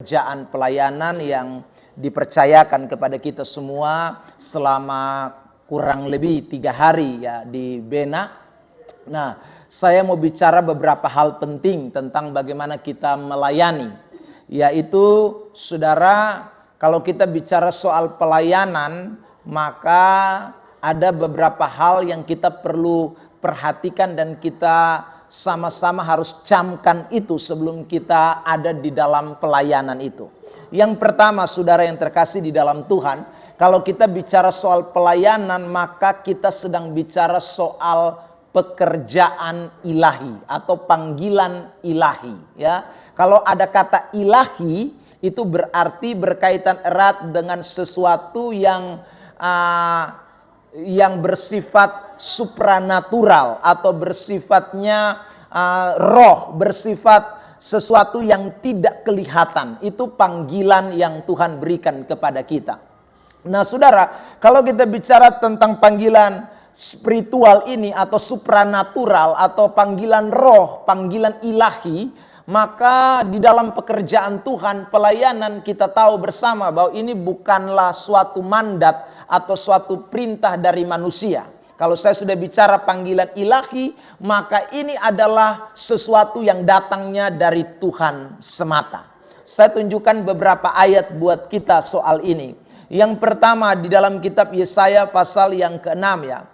pekerjaan pelayanan yang dipercayakan kepada kita semua selama kurang lebih 3 hari ya di Bena. Nah, saya mau bicara beberapa hal penting tentang bagaimana kita melayani. Yaitu, saudara, kalau kita bicara soal pelayanan, maka ada beberapa hal yang kita perlu perhatikan dan kita sama-sama harus camkan itu sebelum kita ada di dalam pelayanan itu. Yang pertama, saudara yang terkasih di dalam Tuhan, kalau kita bicara soal pelayanan, maka kita sedang bicara soal pekerjaan ilahi atau panggilan ilahi. Ya, kalau ada kata ilahi, itu berarti berkaitan erat dengan sesuatu yang bersifat supranatural atau bersifatnya roh, bersifat sesuatu yang tidak kelihatan. Itu panggilan yang Tuhan berikan kepada kita. Nah, saudara, kalau kita bicara tentang panggilan spiritual ini atau supranatural atau panggilan roh, panggilan ilahi, maka di dalam pekerjaan Tuhan, pelayanan, kita tahu bersama bahwa ini bukanlah suatu mandat atau suatu perintah dari manusia. Kalau saya sudah bicara panggilan ilahi, maka ini adalah sesuatu yang datangnya dari Tuhan semata. Saya tunjukkan beberapa ayat buat kita soal ini. Yang pertama di dalam kitab Yesaya pasal yang ke-6 ya.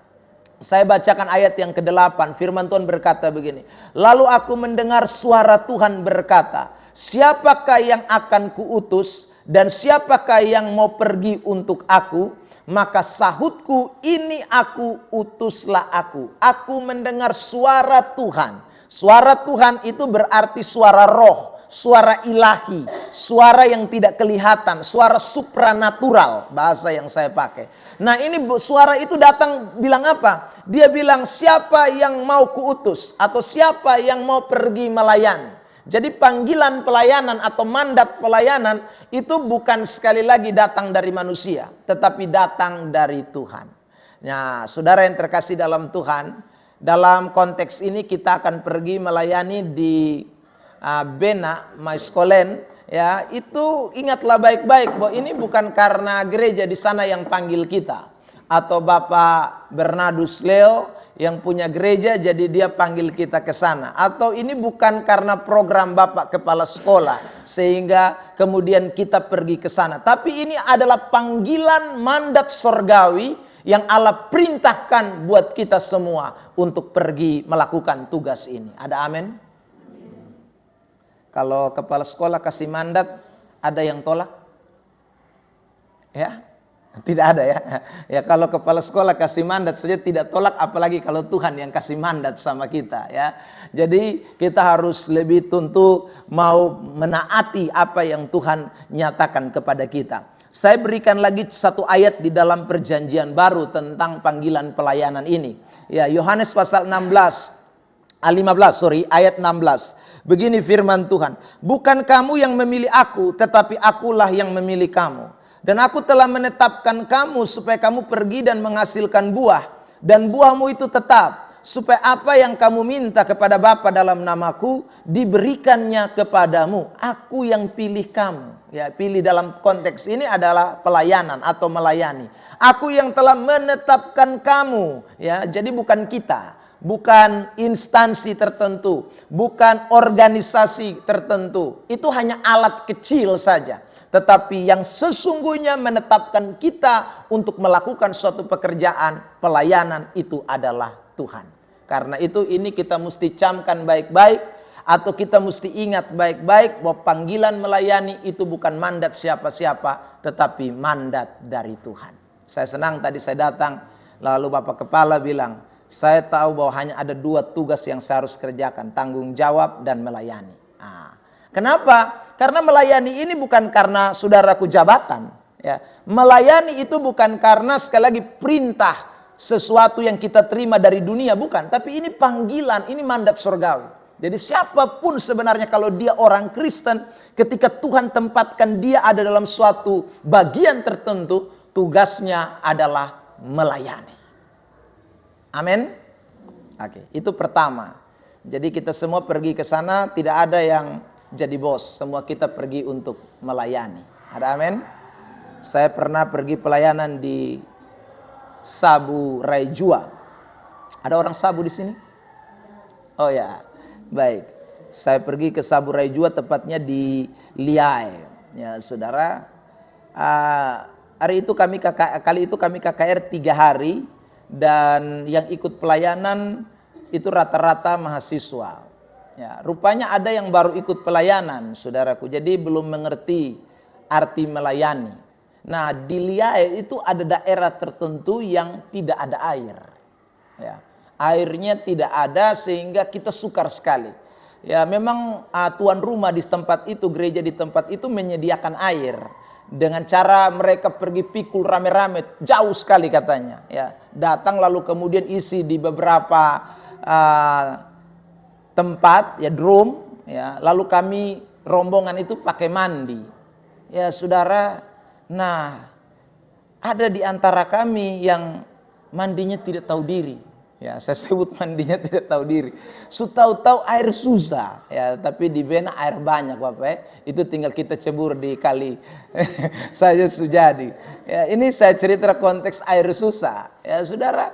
Saya bacakan ayat yang ke-8. Firman Tuhan berkata begini. Lalu aku mendengar suara Tuhan berkata, siapakah yang akan kuutus dan siapakah yang mau pergi untuk aku? Maka sahutku, ini aku, utuslah aku. Aku mendengar suara Tuhan. Suara Tuhan itu berarti suara roh, suara ilahi, suara yang tidak kelihatan, suara supranatural, bahasa yang saya pakai. Nah, ini suara itu datang bilang apa? Dia bilang, siapa yang mau kuutus atau siapa yang mau pergi melayani. Jadi panggilan pelayanan atau mandat pelayanan itu bukan sekali lagi datang dari manusia, tetapi datang dari Tuhan. Nah, saudara yang terkasih dalam Tuhan, dalam konteks ini kita akan pergi melayani di Bena, Maiskolen, ya, itu ingatlah baik-baik bahwa ini bukan karena gereja di sana yang panggil kita atau Bapak Bernardus Leo yang punya gereja jadi dia panggil kita ke sana, atau ini bukan karena program Bapak kepala sekolah sehingga kemudian kita pergi ke sana, tapi ini adalah panggilan mandat sorgawi yang Allah perintahkan buat kita semua untuk pergi melakukan tugas ini. Ada amin? Kalau kepala sekolah kasih mandat, ada yang tolak? Ya? Tidak ada ya. Ya, kalau kepala sekolah kasih mandat saja tidak tolak, apalagi kalau Tuhan yang kasih mandat sama kita ya. Jadi kita harus lebih tentu mau menaati apa yang Tuhan nyatakan kepada kita. Saya berikan lagi satu ayat di dalam Perjanjian Baru tentang panggilan pelayanan ini. Ya, Yohanes pasal 15 ayat 16. Begini firman Tuhan, bukan kamu yang memilih aku, tetapi akulah yang memilih kamu. Dan aku telah menetapkan kamu supaya kamu pergi dan menghasilkan buah. Dan buahmu itu tetap. Supaya apa yang kamu minta kepada Bapa dalam namaku, diberikannya kepadamu. Aku yang pilih kamu. Ya, pilih dalam konteks ini adalah pelayanan atau melayani. Aku yang telah menetapkan kamu. Ya, jadi bukan kita. Bukan instansi tertentu. Bukan organisasi tertentu. Itu hanya alat kecil saja. Tetapi yang sesungguhnya menetapkan kita untuk melakukan suatu pekerjaan pelayanan itu adalah Tuhan. Karena itu ini kita mesti camkan baik-baik atau kita mesti ingat baik-baik bahwa panggilan melayani itu bukan mandat siapa-siapa tetapi mandat dari Tuhan. Saya senang tadi saya datang lalu Bapak Kepala bilang, saya tahu bahwa hanya ada 2 tugas yang saya harus kerjakan, tanggung jawab dan melayani. Nah, kenapa? Karena melayani ini bukan karena saudaraku jabatan. Ya. Melayani itu bukan karena sekali lagi perintah sesuatu yang kita terima dari dunia. Bukan. Tapi ini panggilan, ini mandat surgawi. Jadi siapapun sebenarnya kalau dia orang Kristen, ketika Tuhan tempatkan dia ada dalam suatu bagian tertentu, tugasnya adalah melayani. Amin. Oke, itu pertama. Jadi kita semua pergi ke sana, tidak ada yang jadi bos, semua kita pergi untuk melayani. Ada amin? Saya pernah pergi pelayanan di Sabu Raijua. Ada orang Sabu di sini? Oh ya, baik. Saya pergi ke Sabu Raijua, tepatnya di Liai. Ya, saudara. Kali itu kami KKR 3 hari, dan yang ikut pelayanan itu rata-rata mahasiswa. Ya, rupanya ada yang baru ikut pelayanan, saudaraku. Jadi belum mengerti arti melayani. Nah, di Liai itu ada daerah tertentu yang tidak ada air. Ya, airnya tidak ada sehingga kita sukar sekali. Ya, memang tuan rumah di tempat itu, gereja di tempat itu menyediakan air dengan cara mereka pergi pikul rame-rame, jauh sekali katanya. Ya, datang lalu kemudian isi di beberapa tempat, ya drum, ya. Lalu kami rombongan itu pakai mandi. Ya, saudara. Nah, ada di antara kami yang mandinya tidak tahu diri. Ya, saya sebut mandinya tidak tahu diri. Tahu-tahu air susah, ya, tapi di Bena air banyak, Bapak. Ya. Itu tinggal kita cebur di kali saja sujadi. Ya, ini saya cerita konteks air susah, ya, saudara.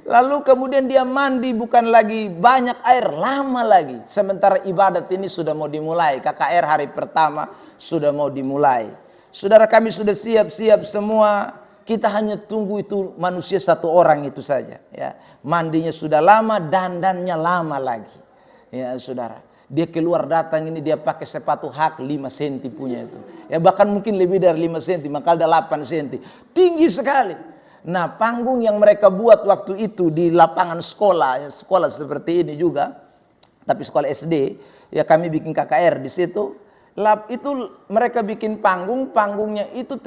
Lalu kemudian dia mandi, bukan lagi banyak air, lama lagi. Sementara ibadat ini sudah mau dimulai, KKR hari pertama sudah mau dimulai. Saudara, kami sudah siap-siap semua. Kita hanya tunggu itu manusia 1 orang itu saja. Ya, mandinya sudah lama, dandannya lama lagi. Ya, saudara. Dia keluar datang ini, dia pakai sepatu hak 5 cm punya itu. Ya, bahkan mungkin lebih dari 5 cm, maka ada 8 cm. Tinggi sekali. Nah, panggung yang mereka buat waktu itu di lapangan sekolah, ya, sekolah seperti ini juga, tapi sekolah SD, ya kami bikin KKR di situ. Itu mereka bikin panggungnya itu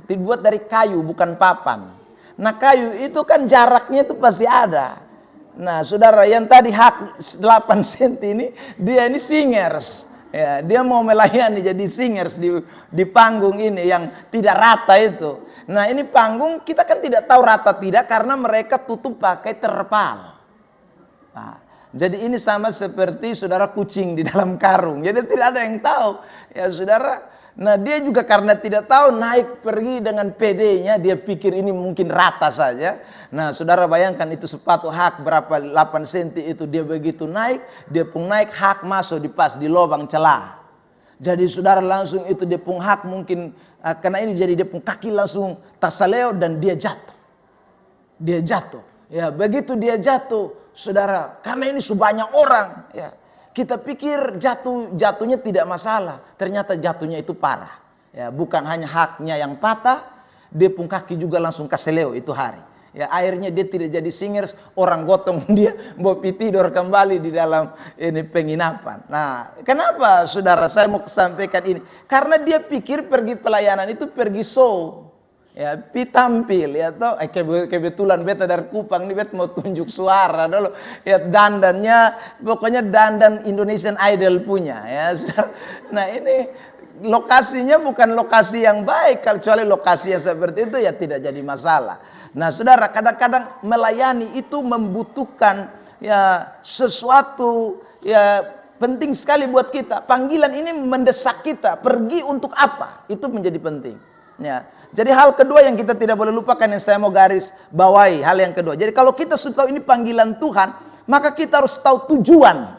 dibuat dari kayu, bukan papan. Nah, kayu itu kan jaraknya itu pasti ada. Nah, saudara, yang tadi hak 8 cm ini, dia ini singers. Ya, dia mau melayani jadi singers di panggung ini yang tidak rata itu. Nah, ini panggung kita kan tidak tahu rata tidak karena mereka tutup pakai terpal. Nah, jadi ini sama seperti saudara kucing di dalam karung. Jadi tidak ada yang tahu. Ya, saudara. Nah, dia juga karena tidak tahu naik pergi dengan PD-nya. Dia pikir ini mungkin rata saja. Nah, saudara bayangkan itu sepatu hak berapa 8 cm itu. Dia begitu naik. Dia pun naik hak masuk di lubang celah. Jadi saudara langsung itu dia pun hak mungkin. Karena ini jadi dia pun kaki langsung tersaleo dan dia jatuh. Dia jatuh. Ya, begitu dia jatuh, saudara, karena ini sebanyak orang, ya, kita pikir jatuhnya tidak masalah, ternyata jatuhnya itu parah. Ya, bukan hanya haknya yang patah, dia pun kaki juga langsung kaseleo itu hari. Ya, akhirnya dia tidak jadi singers, orang gotong dia mau tidur kembali di dalam ini penginapan. Nah, kenapa saudara saya mau sampaikan ini? Karena dia pikir pergi pelayanan itu pergi show. Ya, tampil ya toh, kebetulan beta dari Kupang nih, beta mau tunjuk suara dulu. Ya, dandannya pokoknya dandan Indonesian Idol punya ya. Nah, ini lokasinya bukan lokasi yang baik, kecuali lokasi yang seperti itu ya tidak jadi masalah. Nah, saudara, kadang-kadang melayani itu membutuhkan ya sesuatu ya penting sekali buat kita. Panggilan ini mendesak kita, pergi untuk apa? Itu menjadi penting. Ya. Jadi hal kedua yang kita tidak boleh lupakan yang saya mau garis bawahi, hal yang kedua. Jadi kalau kita sudah tahu ini panggilan Tuhan, maka kita harus tahu tujuan.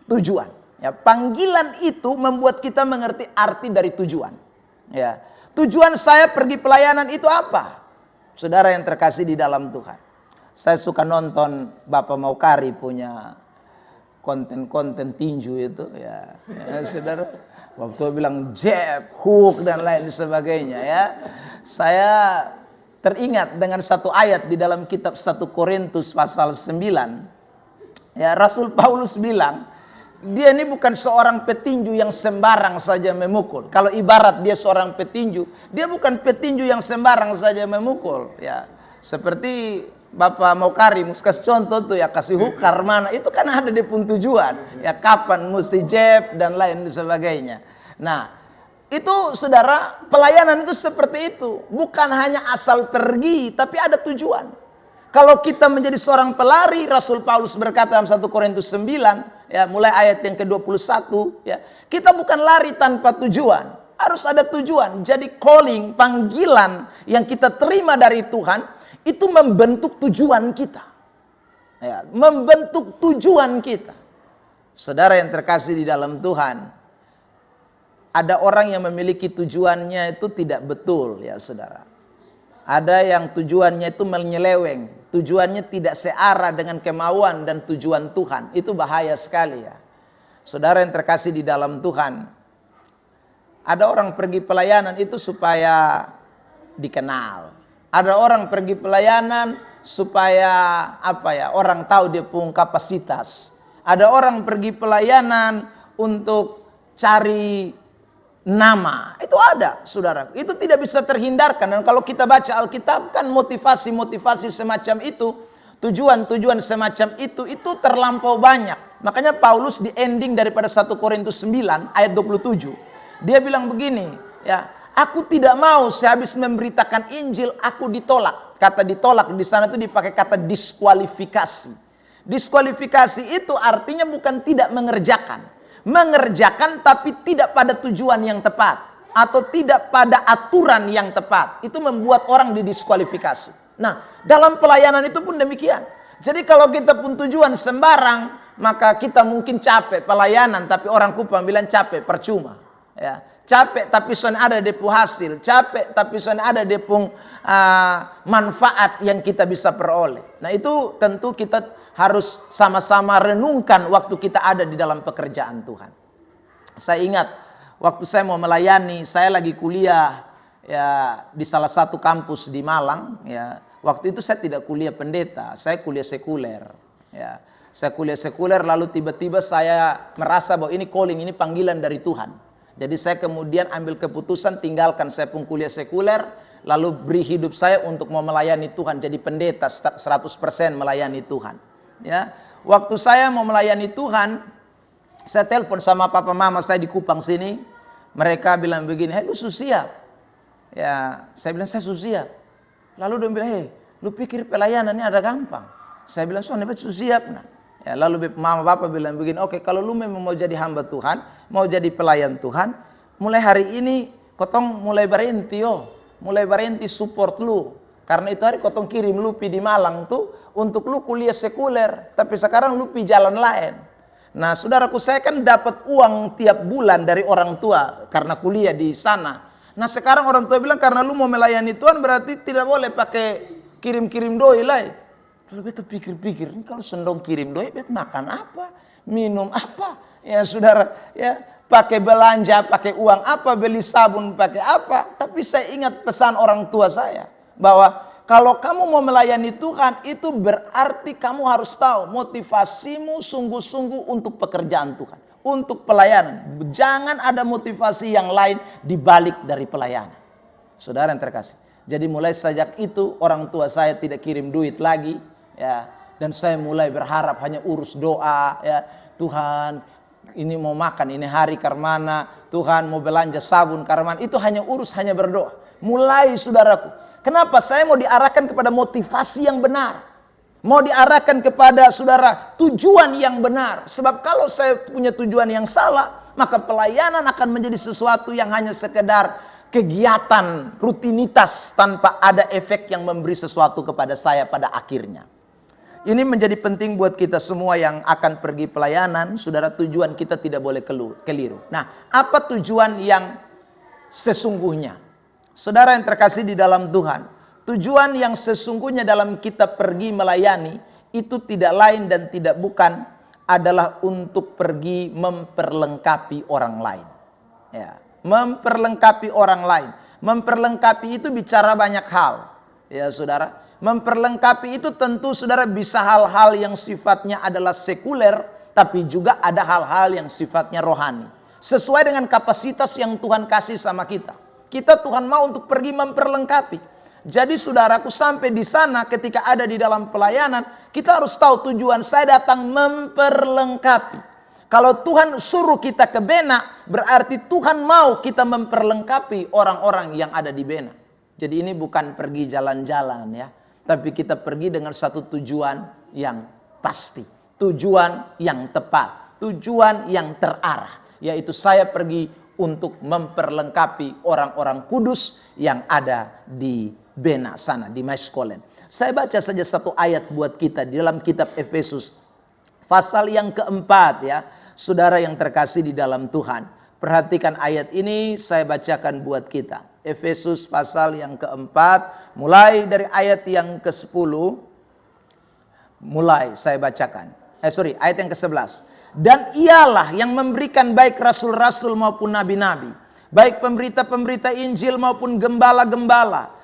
Tujuan. Ya, panggilan itu membuat kita mengerti arti dari tujuan. Ya. Tujuan saya pergi pelayanan itu apa? Saudara yang terkasih di dalam Tuhan. Saya suka nonton Bapak Maukari punya konten-konten tinju itu ya, saudara. Waktu bilang jab, hook dan lain sebagainya ya. Saya teringat dengan satu ayat di dalam kitab 1 Korintus pasal 9. Ya, Rasul Paulus bilang, dia ini bukan seorang petinju yang sembarang saja memukul. Kalau ibarat dia seorang petinju, dia bukan petinju yang sembarang saja memukul. Ya, seperti Bapak Maukari muskas contoh tuh ya, kasih hukar mana itu kan ada dia pun tujuan ya, kapan mesti jab dan lain sebagainya. Nah, itu saudara, pelayanan itu seperti itu, bukan hanya asal pergi tapi ada tujuan. Kalau kita menjadi seorang pelari, Rasul Paulus berkata dalam 1 Korintus 9, ya, mulai ayat yang ke-21, ya. Kita bukan lari tanpa tujuan, harus ada tujuan. Jadi calling, panggilan yang kita terima dari Tuhan itu membentuk tujuan kita. Ya, membentuk tujuan kita. Saudara yang terkasih di dalam Tuhan, ada orang yang memiliki tujuannya itu tidak betul, ya saudara. Ada yang tujuannya itu menyeleweng, tujuannya tidak searah dengan kemauan dan tujuan Tuhan. Itu bahaya sekali, ya. Saudara yang terkasih di dalam Tuhan, ada orang pergi pelayanan itu supaya dikenal. Ada orang pergi pelayanan supaya orang tahu dia punya kapasitas. Ada orang pergi pelayanan untuk cari nama. Itu ada, saudara. Itu tidak bisa terhindarkan. Dan kalau kita baca Alkitab kan motivasi-motivasi semacam itu, tujuan-tujuan semacam itu terlampau banyak. Makanya Paulus di ending daripada 1 Korintus 9 ayat 27. Dia bilang begini, ya, aku tidak mau sehabis memberitakan Injil aku ditolak. Kata ditolak di sana itu dipakai kata diskualifikasi. Diskualifikasi itu artinya bukan tidak mengerjakan. Mengerjakan tapi tidak pada tujuan yang tepat. Atau tidak pada aturan yang tepat. Itu membuat orang didiskualifikasi. Nah, dalam pelayanan itu pun demikian. Jadi kalau kita pun tujuan sembarang, maka kita mungkin capek pelayanan, tapi orang Kupang bilang capek percuma. Ya, capek tapi son ada depung hasil, capek tapi son ada depung manfaat yang kita bisa peroleh. Nah itu tentu kita harus sama-sama renungkan waktu kita ada di dalam pekerjaan Tuhan. Saya ingat waktu saya mau melayani, saya lagi kuliah ya di salah satu kampus di Malang. Ya, waktu itu saya tidak kuliah pendeta, saya kuliah sekuler. Ya, saya kuliah sekuler lalu tiba-tiba saya merasa bahwa ini calling, ini panggilan dari Tuhan. Jadi saya kemudian ambil keputusan tinggalkan saya pun kuliah sekuler, lalu beri hidup saya untuk mau melayani Tuhan, jadi pendeta 100% melayani Tuhan. Ya, waktu saya mau melayani Tuhan, saya telepon sama papa mama saya di Kupang sini, mereka bilang begini, "Hei, lu siap?" Ya, saya bilang saya siap. Lalu dia bilang, "Hei, lu pikir pelayanan ini ada gampang?" Saya bilang, "Soalnya betul siap." Nah, ya, lalu mama bapak bilang begini, "Oke, kalau lu memang mau jadi hamba Tuhan, mau jadi pelayan Tuhan, mulai hari ini kotong mulai berhenti mulai berhenti support lu. Karena itu hari kotong kirim lu pi di Malang tuh untuk lu kuliah sekuler, tapi sekarang lu pi jalan lain." Nah, saudaraku, saya kan dapat uang tiap bulan dari orang tua karena kuliah di sana. Nah, sekarang orang tua bilang karena lu mau melayani Tuhan berarti tidak boleh pakai kirim-kirim doi lah. Lalu beta pikir-pikir, ini kalau sendong kirim doi, beta makan apa? Minum apa? Ya saudara, ya pakai belanja, pakai uang apa? Beli sabun pakai apa? Tapi saya ingat pesan orang tua saya, bahwa kalau kamu mau melayani Tuhan, itu berarti kamu harus tahu motivasimu sungguh-sungguh untuk pekerjaan Tuhan. Untuk pelayanan. Jangan ada motivasi yang lain dibalik dari pelayanan. Saudara yang terkasih. Jadi mulai sejak itu orang tua saya tidak kirim duit lagi, ya, dan saya mulai berharap hanya urus doa, ya, Tuhan ini mau makan ini hari karmana, Tuhan mau belanja sabun karmana, itu hanya urus, hanya berdoa. Mulai saudaraku, kenapa saya mau diarahkan kepada motivasi yang benar, mau diarahkan kepada saudara tujuan yang benar. Sebab kalau saya punya tujuan yang salah, maka pelayanan akan menjadi sesuatu yang hanya sekedar kegiatan rutinitas tanpa ada efek yang memberi sesuatu kepada saya pada akhirnya. Ini menjadi penting buat kita semua yang akan pergi pelayanan. Saudara, tujuan kita tidak boleh keliru. Nah, apa tujuan yang sesungguhnya? Saudara yang terkasih di dalam Tuhan, tujuan yang sesungguhnya dalam kita pergi melayani itu tidak lain dan tidak bukan adalah untuk pergi memperlengkapi orang lain. Ya, memperlengkapi orang lain. Memperlengkapi itu bicara banyak hal. Ya, saudara. Memperlengkapi itu tentu saudara bisa hal-hal yang sifatnya adalah sekuler, tapi juga ada hal-hal yang sifatnya rohani. Sesuai dengan kapasitas yang Tuhan kasih sama kita. Kita Tuhan mau untuk pergi memperlengkapi. Jadi saudaraku, sampai di sana ketika ada di dalam pelayanan, kita harus tahu tujuan saya datang memperlengkapi. Kalau Tuhan suruh kita ke Bena, berarti Tuhan mau kita memperlengkapi orang-orang yang ada di Bena. Jadi ini bukan pergi jalan-jalan ya, tapi kita pergi dengan satu tujuan yang pasti, tujuan yang tepat, tujuan yang terarah, yaitu saya pergi untuk memperlengkapi orang-orang kudus yang ada di Bena sana, di Maskolen. Saya baca saja satu ayat buat kita di dalam kitab Efesus pasal yang keempat ya, saudara yang terkasih di dalam Tuhan. Perhatikan ayat ini, saya bacakan buat kita. Efesus pasal yang keempat, mulai dari ayat yang ke-10. Mulai saya bacakan. Ayat yang ke-11. Dan ialah yang memberikan baik rasul-rasul maupun nabi-nabi, baik pemberita-pemberita Injil maupun gembala-gembala,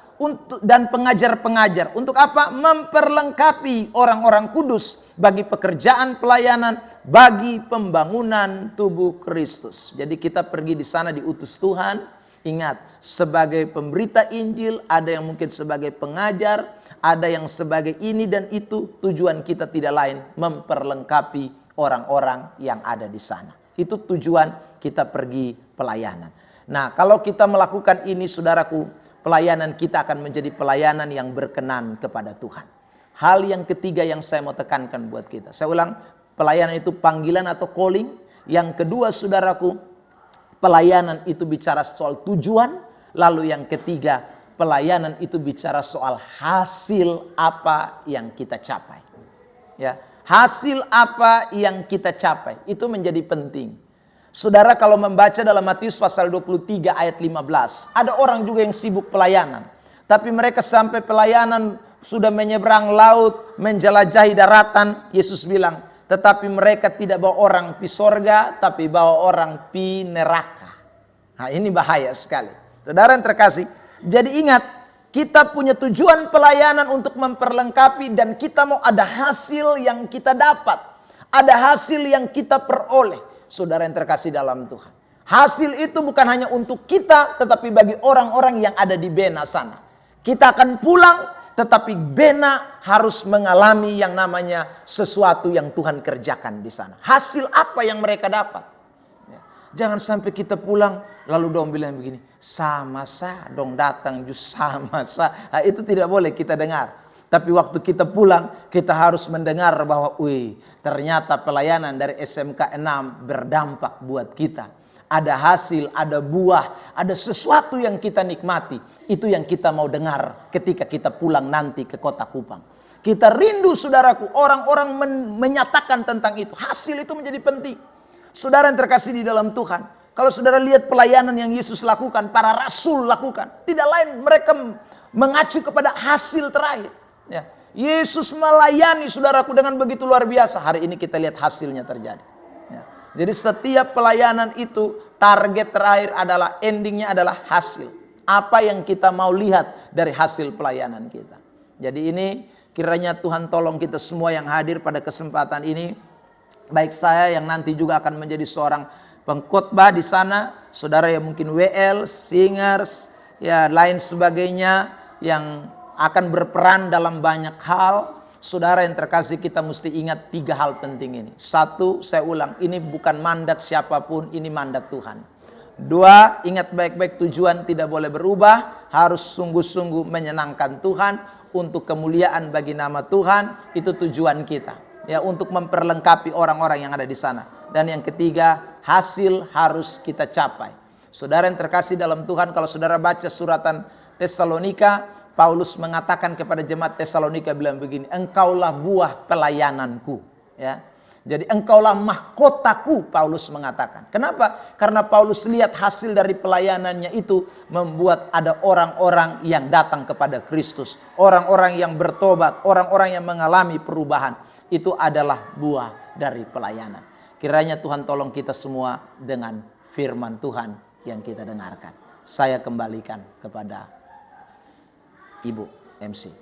dan pengajar-pengajar. Untuk apa? Memperlengkapi orang-orang kudus bagi pekerjaan pelayanan, bagi pembangunan tubuh Kristus. Jadi kita pergi di sana diutus Tuhan. Ingat, sebagai pemberita Injil, ada yang mungkin sebagai pengajar, ada yang sebagai ini dan itu. Tujuan kita tidak lain, memperlengkapi orang-orang yang ada di sana. Itu tujuan kita pergi pelayanan. Nah, kalau kita melakukan ini, saudaraku, pelayanan kita akan menjadi pelayanan yang berkenan kepada Tuhan. Hal yang ketiga yang saya mau tekankan buat kita. Saya ulang, pelayanan itu panggilan atau calling. Yang kedua, saudaraku, pelayanan itu bicara soal tujuan. Lalu yang ketiga, pelayanan itu bicara soal hasil apa yang kita capai. Ya, hasil apa yang kita capai itu menjadi penting. Saudara kalau membaca dalam Matius pasal 23 ayat 15, ada orang juga yang sibuk pelayanan. Tapi mereka sampai pelayanan sudah menyeberang laut, menjelajahi daratan. Yesus bilang, tetapi mereka tidak bawa orang pi sorga, tapi bawa orang pi neraka. Nah, ini bahaya sekali. Saudara yang terkasih, jadi ingat, kita punya tujuan pelayanan untuk memperlengkapi dan kita mau ada hasil yang kita dapat. Ada hasil yang kita peroleh. Saudara yang terkasih dalam Tuhan. Hasil itu bukan hanya untuk kita, tetapi bagi orang-orang yang ada di Bena sana. Kita akan pulang, tetapi Bena harus mengalami yang namanya sesuatu yang Tuhan kerjakan di sana. Hasil apa yang mereka dapat? Jangan sampai kita pulang, lalu dong bilang begini, sama sah dong datang just sama sah. Nah, itu tidak boleh kita dengar. Tapi waktu kita pulang, kita harus mendengar bahwa, wih, ternyata pelayanan dari SMK 6 berdampak buat kita. Ada hasil, ada buah, ada sesuatu yang kita nikmati. Itu yang kita mau dengar ketika kita pulang nanti ke kota Kupang. Kita rindu, saudaraku, orang-orang menyatakan tentang itu. Hasil itu menjadi penting. Saudara yang terkasih di dalam Tuhan, kalau saudara lihat pelayanan yang Yesus lakukan, para rasul lakukan, tidak lain mereka mengacu kepada hasil terakhir. Ya. Yesus melayani saudaraku dengan begitu luar biasa. Hari ini kita lihat hasilnya terjadi. Ya. Jadi setiap pelayanan itu target terakhir adalah, endingnya adalah hasil. Apa yang kita mau lihat dari hasil pelayanan kita. Jadi ini kiranya Tuhan tolong kita semua yang hadir pada kesempatan ini. Baik saya yang nanti juga akan menjadi seorang pengkhotbah di sana, saudara yang mungkin WL, singers, ya lain sebagainya yang akan berperan dalam banyak hal. Saudara yang terkasih, kita mesti ingat 3 hal penting ini. 1, saya ulang, ini bukan mandat siapapun, ini mandat Tuhan. 2, ingat baik-baik, tujuan tidak boleh berubah, harus sungguh-sungguh menyenangkan Tuhan, untuk kemuliaan bagi nama Tuhan, itu tujuan kita. Ya, untuk memperlengkapi orang-orang yang ada di sana. Dan yang ketiga, hasil harus kita capai. Saudara yang terkasih dalam Tuhan, kalau saudara baca suratan Tesalonika, Paulus mengatakan kepada jemaat Tesalonika bilang begini, engkaulah buah pelayananku. Ya. Jadi engkaulah mahkotaku, Paulus mengatakan. Kenapa? Karena Paulus lihat hasil dari pelayanannya itu membuat ada orang-orang yang datang kepada Kristus. Orang-orang yang bertobat, orang-orang yang mengalami perubahan. Itu adalah buah dari pelayanan. Kiranya Tuhan tolong kita semua dengan firman Tuhan yang kita dengarkan. Saya kembalikan kepada Ibu MC.